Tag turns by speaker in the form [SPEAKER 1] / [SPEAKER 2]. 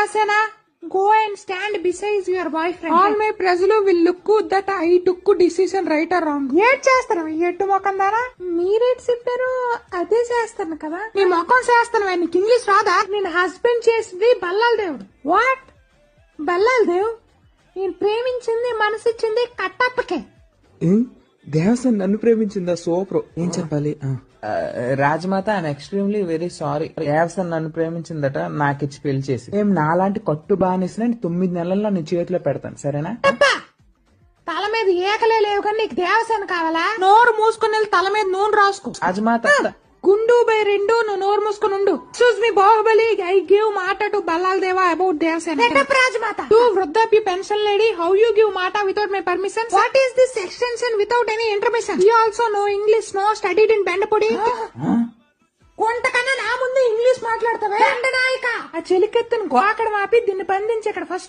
[SPEAKER 1] Devasena, go and stand beside your boyfriend. All my ప్రజలు will look that I took decision right or wrong. ఏడ్ చేస్తాను ఎట్టు మొఖం దానా? మీరేట్ చెప్పారు అదే చేస్తాను కదా. నీ మొఖం చేస్తాను, నీకు ఇంగ్లీష్ రాదా? నేను హస్బెండ్ చేసింది బల్లాల దేవుడు. వాట్? బల్లాల దేవ్? నేను ప్రేమించింది మనసిచ్చింది కట్టప్పకే.
[SPEAKER 2] దేవసేన నన్ను ప్రేమించిందా? సూపర్. ఏం చెప్పాలి?
[SPEAKER 3] Rajamata I'm extremely very sorry. Devasena నన్ను ప్రేమించిందట, నాకిచ్చి పెళ్లి చేసి. ఏం నాలాంటి కట్టు బానిసిన 9 నెలల్లో నీ చేతిలో పెడతాను, సరేనా?
[SPEAKER 1] తల మీద ఏకలే లేవు కానీ నీకు దేవసేన కావాలా? నోరు మూసుకుని వెళ్ళి తల మీద నూనె రాసుకో.
[SPEAKER 3] రాజమాత
[SPEAKER 1] గుండు బై 2 నువ్వు నోరు మూసుకుని ఉండు. Excuse me Baahubali, I give మాట to Ballala Deva about Devasena. Rajamata, you వృద్ధాప్య pension lady, how you give మాట without my permission? What is this extension without any intermission? You also know English, no studied in బెండపొడి. కొంతకన్నా నా ముందు ఇంగ్లీష్ మాట్లాడతావే. ఆ చెలికెత్తును గోకడం ఆపి దీన్ని బంధించి ఇక్కడ ఫస్ట్